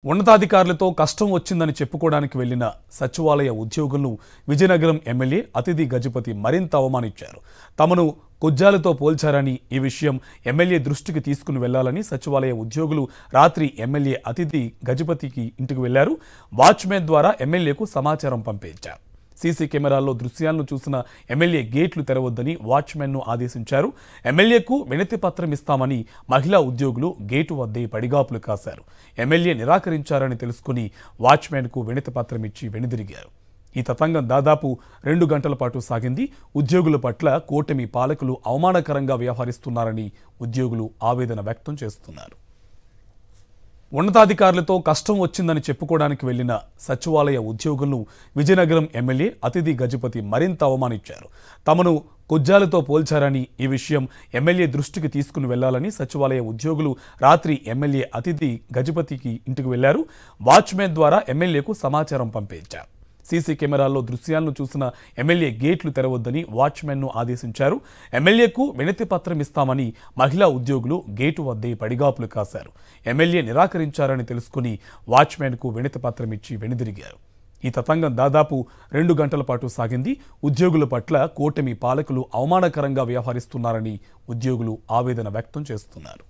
ఉన్నతాధికారులతో కష్టం వచ్చిందని చెప్పుకోవడానికి వెళ్లిన సచివాలయ ఉద్యోగులను విజయనగరం ఎమ్మెల్యే అతిథి గజపతి మరింత అవమానించారు. తమను కొజ్జాలతో పోల్చారని, ఈ విషయం ఎమ్మెల్యే దృష్టికి తీసుకుని వెళ్లాలని సచివాలయ ఉద్యోగులు రాత్రి ఎమ్మెల్యే అతిథి గజపతికి ఇంటికి వెళ్లారు. వాచ్మెన్ ద్వారా ఎమ్మెల్యేకు సమాచారం పంపించారు. సీసీ కెమెరాల్లో దృశ్యాలను చూసిన ఎమ్మెల్యే గేట్లు తెరవద్దని వాచ్మెన్ను ఆదేశించారు. ఎమ్మెల్యేకు వినతి పత్రం ఇస్తామని మహిళా ఉద్యోగులు గేటు వద్దే పడిగాపులు కాశారు. ఎమ్మెల్యే నిరాకరించారని తెలుసుకుని వాచ్మెన్కు వినతి పత్రం ఇచ్చి వెనుదిరిగారు. ఈ తతంగం దాదాపు 2 గంటల పాటు సాగింది. ఉద్యోగుల పట్ల కూటమి పాలకులు అవమానకరంగా వ్యవహరిస్తున్నారని ఉద్యోగులు ఆవేదన వ్యక్తం చేస్తున్నారు. ఉన్నతాధికారులతో కష్టం వచ్చిందని చెప్పుకోవడానికి వెళ్లిన సచివాలయ ఉద్యోగులను విజయనగరం ఎమ్మెల్యే అతిథి గజపతి మరింత అవమానించారు. తమను కొజ్జాలతో పోల్చారని, ఈ విషయం ఎమ్మెల్యే దృష్టికి తీసుకుని వెళ్లాలని సచివాలయ ఉద్యోగులు రాత్రి ఎమ్మెల్యే అతిథి గజపతికి ఇంటికి వెళ్లారు. వాచ్మెన్ ద్వారా ఎమ్మెల్యేకు సమాచారం పంపించారు. సీసీ కెమెరాల్లో దృశ్యాలను చూసిన ఎమ్మెల్యే గేట్లు తెరవద్దని వాచ్మెన్ను ఆదేశించారు. ఎమ్మెల్యేకు వినతి పత్రం ఇస్తామని మహిళా ఉద్యోగులు గేటు వద్దే పడిగాపులు కాశారు. ఎమ్మెల్యే నిరాకరించారని తెలుసుకుని వాచ్మెన్కు వినతి పత్రం ఇచ్చి వెనుదిరిగారు. ఈ తతంగం దాదాపు 2 గంటల పాటు సాగింది. ఉద్యోగుల పట్ల కూటమి పాలకులు అవమానకరంగా వ్యవహరిస్తున్నారని ఉద్యోగులు ఆవేదన వ్యక్తం చేస్తున్నారు.